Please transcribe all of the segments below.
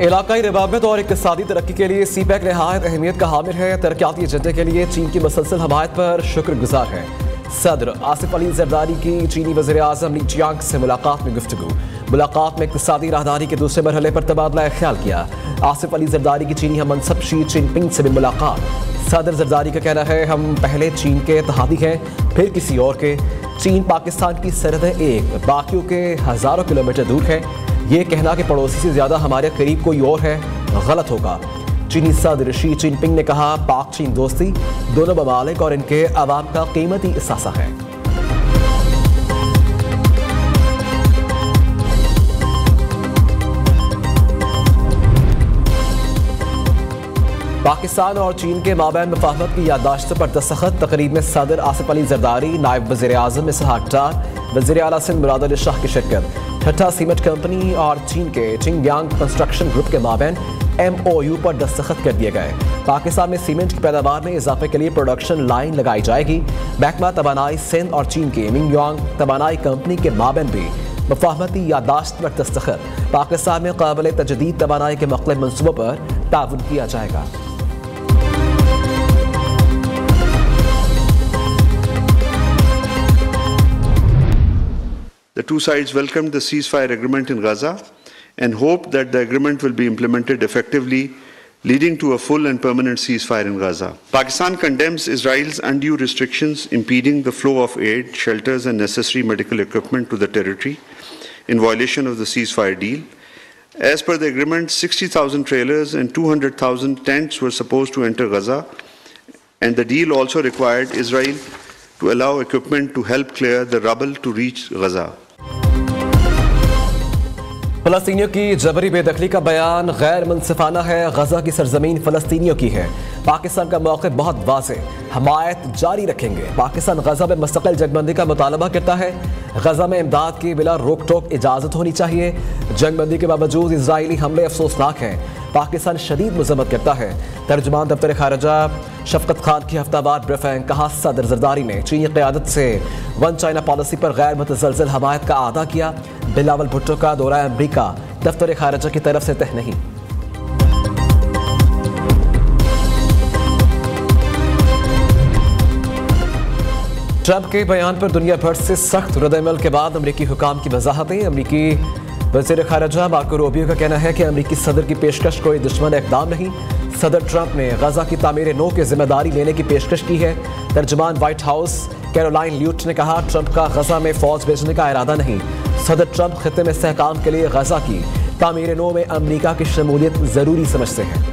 इलाकाई रवाबित और इक़्तिसादी तरक्की के लिए सीपैक नहायत अहमियत का हामिल है। तरक्याती एजेंडे के लिए चीन की मुसलसल हमायत पर शुक्रगुजार है। सदर आसिफ अली जरदारी की चीनी वज़ीर आज़म ली चियांग से मुलाकात में गुफ्तगू। मुलाकात में इक़्तिसादी राहदारी के दूसरे मरहले पर तबादला ख्याल किया। आसिफ अली जरदारी की चीनी हममनसब शी जिनपिंग से भी मुलाकात। सदर जरदारी का कहना है, हम पहले चीन के इत्तेहादी हैं, फिर किसी और के। चीन पाकिस्तान की सरहदें एक, बाकियों के हज़ारों किलोमीटर दूर है। ये कहना कि पड़ोसी से ज़्यादा हमारे करीब कोई और है, गलत होगा। चीनी सदर शी जिनपिंग ने कहा, पाक चीन दोस्ती दोनों ममालिक और इनके अवाम का कीमती असासा है। पाकिस्तान और चीन के माबैन मुफाहमत की याददाश्तों पर दस्तखत। तकरीब में सदर आसिफ अली जरदारी, नायब वज़ीर आज़म इसहाक डार, वज़ीर आला सिंध मुराद अली शाह की शिरकत। ठट्टा सीमेंट कंपनी और चीन के चिंगयांग कंस्ट्रक्शन ग्रुप के माबैन MOU पर दस्तखत कर दिए गए। पाकिस्तान में सीमेंट की पैदावार में इजाफे के लिए प्रोडक्शन लाइन लगाई जाएगी। महकमा तवानाई सिंध और चीन की मिंगयांग तवानाई कंपनी के माबैन भी मुफाहमती याददाश्त पर दस्तखत। पाकिस्तान में काबिल तजदीद तवानाई के मुख्तलिफ मंसूबों पर ताउन किया जाएगा। The two sides welcomed the ceasefire agreement in Gaza and hoped that the agreement will be implemented effectively, leading to a full and permanent ceasefire in Gaza. Pakistan condemns Israel's undue restrictions impeding the flow of aid, shelters and necessary medical equipment to the territory in violation of the ceasefire deal. As per the agreement, 60,000 trailers and 200,000 tents were supposed to enter Gaza, and the deal also required Israel to allow equipment to help clear the rubble to reach Gaza. फलस्तीनियों की जबरी बेदखली का बयान गैर मुनसिफाना है। गजा की सरजमीन फलस्तीनियों की है। पाकिस्तान का मौक़िफ़ बहुत वाज़ेह, हमायत जारी रखेंगे। पाकिस्तान गजा में मुस्तक़िल जंगबंदी का मुतालबा करता है। गजा में इमदाद की बिला रोक टोक इजाज़त होनी चाहिए। जंगबंदी के बावजूद इजरायली हमले अफसोसनाक हैं। पाकिस्तान शदीद मज़म्मत करता है। तर्जुमान दफ्तर खारजा शफकत खान की हफ्तावार ब्रीफिंग। कहा, सदर जरदारी ने चीनी क़यादत से वन चाइना पॉलिसी पर गैर मुतज़लज़ल हमायत का अदा किया। बिलावल भुट्टो का दौरा अमरीका दफ्तर खारजा की तरफ से तय नहीं। ट्रंप के बयान पर दुनिया भर से सख्त रद्द-ए-अमल के बाद अमरीकी हुकाम की वजाहतें। अमरीकी वज़ीर खारजा मार्को रूबियो का कहना है कि अमरीकी सदर की पेशकश कोई दुश्मन इक़दाम नहीं। सदर ट्रंप ने गजा की तामीर नो की जिम्मेदारी लेने की पेशकश की है। तर्जुमान व्हाइट हाउस कैरोलाइन ल्यूट ने कहा, ट्रंप का गजा में फौज भेजने का इरादा नहीं। सदर ट्रंप खित्ते में इस्तेहकाम के लिए गजा की तामीर नो में अमरीका की शमूलियत जरूरी समझते हैं।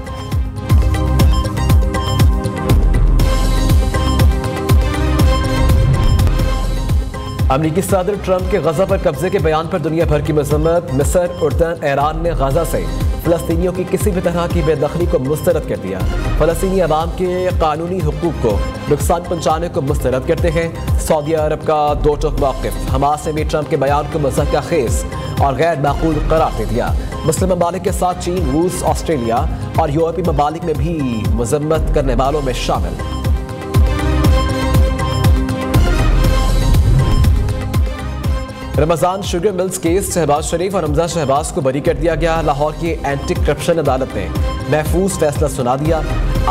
अमरीकी सदर ट्रंप के गजा पर कब्जे के बयान पर दुनिया भर की मजम्मत। मिस्र, उर्दन, ईरान ने गजा से फलस्तीनियों की किसी भी तरह की बेदखली को मुस्तरद कर दिया। फलस्तीनी अवाम के कानूनी हुकूक को नुकसान पहुँचाने को मुस्तरद करते हैं। सऊदी अरब का दो टोक मौक़िफ़। हमास ने भी ट्रंप के बयान को मज़ाक़-ए-खेज़ और गैर माकूल करार दे दिया। मुस्लिम ममालिक के साथ चीन, रूस, ऑस्ट्रेलिया और यूरोपीय ममालिक में भी मजम्मत करने वालों में शामिल। Ramzan sugar mills case, Shahbaz Sharif और हमजा शहबाज को बरी कर दिया गया। लाहौर की एंटी करप्शन अदालत ने महफूज फैसला सुना दिया।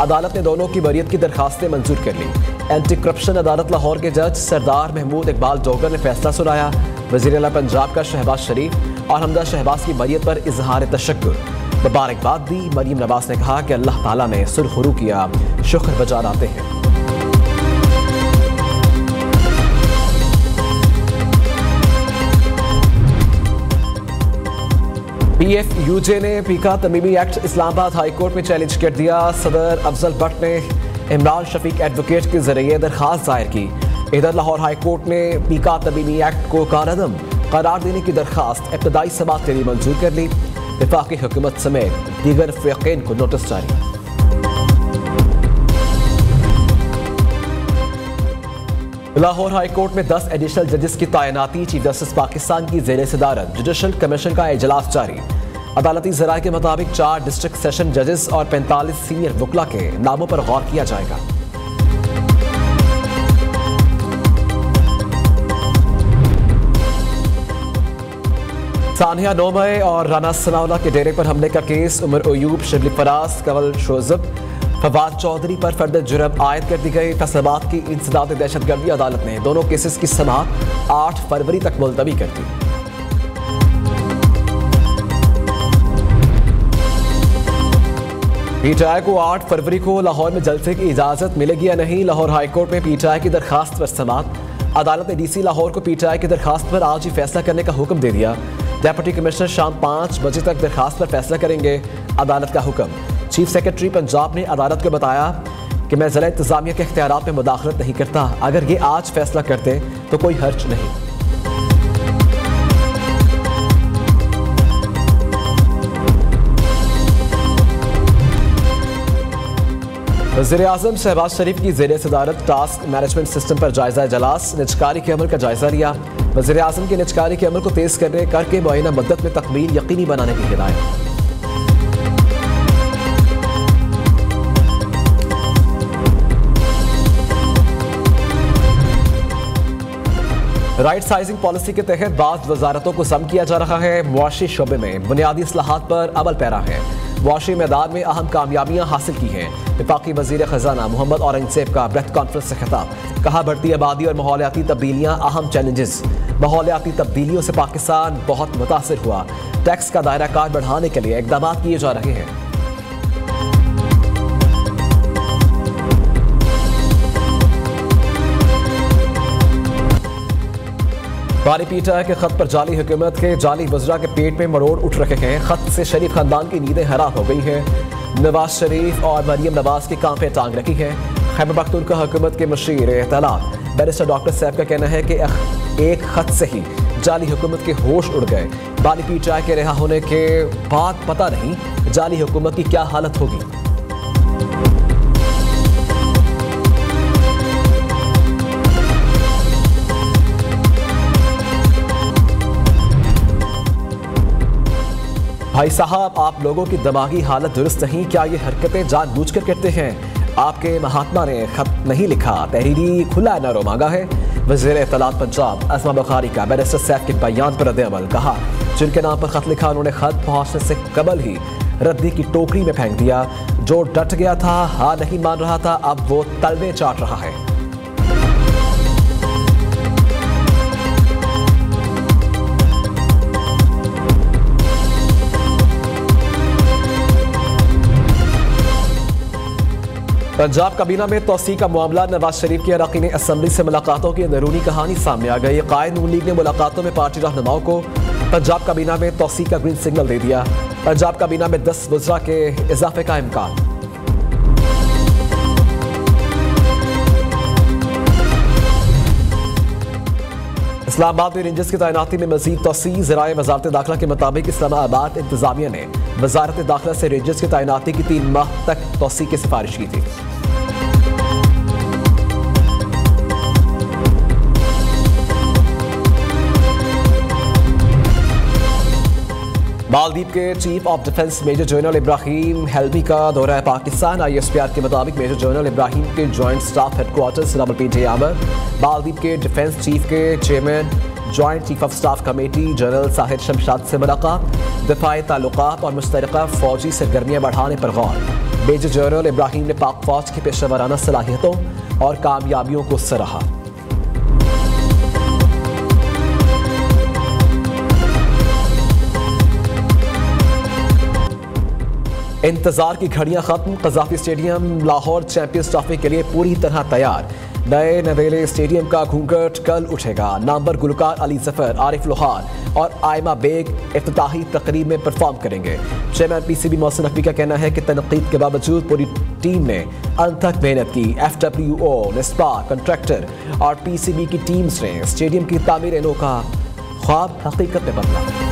अदालत ने दोनों की बरियत की दरखास्तें मंजूर कर ली। एंटी करप्शन अदालत लाहौर के जज सरदार महमूद इकबाल डोगर ने फैसला सुनाया। वज़ीर आला पंजाब का शहबाज शरीफ और हमजा शहबाज की बरियत पर इजहार तशक्कुर मुबारकबाद दी। मरीम नवाज ने कहा कि अल्लाह ताला ने सुरखरू किया, शुक्र बजा लाते हैं। PFUJ ने पीका तमीमी एक्ट इस्लामाबाद हाई कोर्ट में चैलेंज कर दिया। सदर अफजल भट्ट ने इमरान शफीक एडवोकेट के जरिए दरखास्त दायर की। इधर लाहौर हाई कोर्ट ने पीका तमीमी एक्ट को कानूनन करार देने की दरखास्त इब्तदाई समाअत के लिए मंजूर कर ली। वफाकी हुकूमत समेत दीगर फ़रीक़ैन को नोटिस जारी। लाहौर हाई कोर्ट में 10 एडिशनल जजेस की तैनाती। चीफ जस्टिस पाकिस्तान की ज़ेर सदारत जुडिशल कमीशन का इजलास जारी। अदालती ज़राए के मुताबिक 4 डिस्ट्रिक्ट सेशन जजेस और 45 सीनियर वकला के नामों पर गौर किया जाएगा। सानिया नोमय और राना सनाउल्लाह के डेरे पर हमले का केस, उमर अयूब, शिबली फराज, कंवल शोजब, फवाद चौधरी पर फर्द जुर्म आयद कर दी गई। फैसलाबाद की इंसदाद दहशतगर्दी अदालत ने दोनों केसेस की समाअत 8 फरवरी तक मुलतवी कर दी। पीटीआई को 8 फरवरी को लाहौर में जलसे की इजाजत मिलेगी या नहीं, लाहौर हाईकोर्ट में पीटीआई की दरखास्त पर समाअत। अदालत ने डीसी लाहौर को पीटीआई की दरखास्त पर आज ही फैसला करने का हुक्म दे दिया। डेप्यूटी कमिश्नर शाम 5 बजे तक दरखास्त पर फैसला करेंगे। अदालत का हुक्म। चीफ सेक्रेटरी पंजाब ने अदालत को बताया कि मैं ज़िला इंतजामिया के इख्तियारात में मुदाखलत नहीं करता, अगर ये आज फैसला करते तो कोई हर्ज नहीं। वज़ीर-ए-आज़म शहबाज शरीफ की ज़ेरे सदारत टास्क मैनेजमेंट सिस्टम पर जायजा इजलास, निजकारी के अमल का जायजा लिया। वज़ीर-ए-आज़म के निजकारी के अमल को तेज़ करके मुअय्यना मुद्दत में तकमील यकीनी बनाने की हिदायत। राइट साइजिंग पॉलिसी के तहत बाज़ वजारतों को सम किया जा रहा है। मुआशी शोबे में बुनियादी इस्लाहात पर अमल पैरा है। मुआशी मैदान में अहम कामयाबियां हासिल की हैं। वफाकी वज़ीर ख़जाना मोहम्मद औरंगज़ेब का प्रेस कॉन्फ्रेंस से खिताब, कहा बढ़ती आबादी और माहौलियाती तब्दीलियां अहम चैलेंजेस। माहौलियाती तब्दीलियों से पाकिस्तान बहुत मुतासिर हुआ। टैक्स का दायरा कार बढ़ाने के लिए इक़दाम किए जा रहे हैं। बारी पीटा के खत पर जाली हुकूमत के जाली वज़रा के पेट में मरोड़ उठ रहे हैं। खत से शरीफ खानदान की नींदें हराम हो गई हैं। नवाज शरीफ और मरियम नवाज की कांपें टांग रखी हैं। खैबर पख्तूनख्वा हुकूमत के मशीर इत्तलात बैरिस्टर डॉक्टर साहब का कहना है कि एक खत से ही जाली हुकूमत के होश उड़ गए। बाली पीटा के रिहा होने के बाद पता नहीं जाली हुकूमत की क्या हालत होगी। भाई साहब, आप लोगों की दिमागी हालत दुरुस्त नहीं, क्या ये हरकतें जानबूझकर करते हैं? आपके महात्मा ने खत नहीं लिखा, तहरीरी खुला न मांगा है। वज़ीर इत्तलात पंजाब अस्मा बुखारी का बैरिस्टर सैफ के बयान पर रद्द-ए-अमल, कहा जिनके नाम पर खत लिखा उन्होंने खत पहुंचने से कबल ही रद्दी की टोकरी में फेंक दिया। जो डट गया था, हाँ नहीं मान रहा था, अब वो तलवे चाट रहा है। पंजाब काबीना में तोसी का मामला, नवाज शरीफ की अरकान असम्बली से मुलाकातों की अंदरूनी कहानी सामने आ गई। कायद नून लीग ने मुलाकातों में पार्टी रहनुमाओं को पंजाब काबीना में तोसी का ग्रीन सिग्नल दे दिया। पंजाब काबीना में 10 वज़रा के इजाफे का इम्कान। इस्लामाबाद में रेंजर्स की तैनाती में मजीद तोसी। ज़राए वज़ारत दाखिला के मुताबिक इस्लामाबाद इंतजामिया ने वज़ारत दाखिला से रेंजर्स की तैनाती की 3 माह तक तोसी की सिफारिश की थी। मालदीव के chief of defence major general Ibrahim Hilmi का दौरा है पाकिस्तान। ISPR के मुताबिक मेजर जनरल इब्राहिम के जॉइंट स्टाफ हेडक्वार्टर्स रावलपिंडी आमर, मालदीव के डिफेंस चीफ के chairman joint chief of staff committee general Shahid Shamshad से मुलाकात, दिफाई ताल्लुकात और मुश्तरका फौजी सरगर्मियाँ बढ़ाने पर गौर। मेजर जनरल इब्राहिम ने पाक फौज की पेशेवराना सलाहियतों और कामयाबियों को सराहा। इंतजार की घड़ियां खत्म, Gaddafi stadium Lahore champions trophy के लिए पूरी तरह तैयार। नए नवेले स्टेडियम का घूंघट कल उठेगा। नामवर गुलकार अली जफर, आरिफ लोहार और आयमा बेग इफ्तिताही तकरीब में परफॉर्म करेंगे। चेयरमैन PCB मोहसिन नकवी का कहना है कि तनकीद के बावजूद पूरी टीम ने अनथक मेहनत की। FWO, निस्पा, कंट्रैक्टर और PCB की टीम्स ने स्टेडियम की तामीर नो का ख्वाब हकीकत में बदला।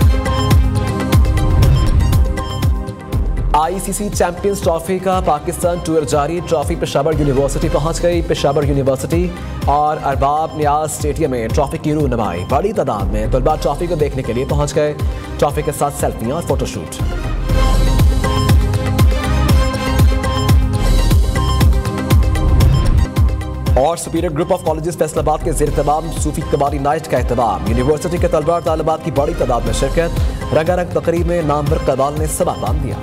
ICC चैंपियंस ट्रॉफी का पाकिस्तान टूर जारी। ट्रॉफी पेशावर यूनिवर्सिटी पहुंच गई। पेशावर यूनिवर्सिटी और अरबाब नियाज स्टेडियम में ट्रॉफी की रूनुमाई। बड़ी तादाद में तलबा ट्रॉफी को देखने के लिए पहुंच गए। ट्रॉफी के साथ सेल्फियां और फोटोशूट। और superior group of colleges Faisalabad के ज़ेर-ए-तमाम सूफी कबारी नाइट का एहतमाम। यूनिवर्सिटी के तलबा और तालिबात की बड़ी तादाद में शिरकत। रंगारंग तकरीब में नामवर कबाल ने समा बांध दिया।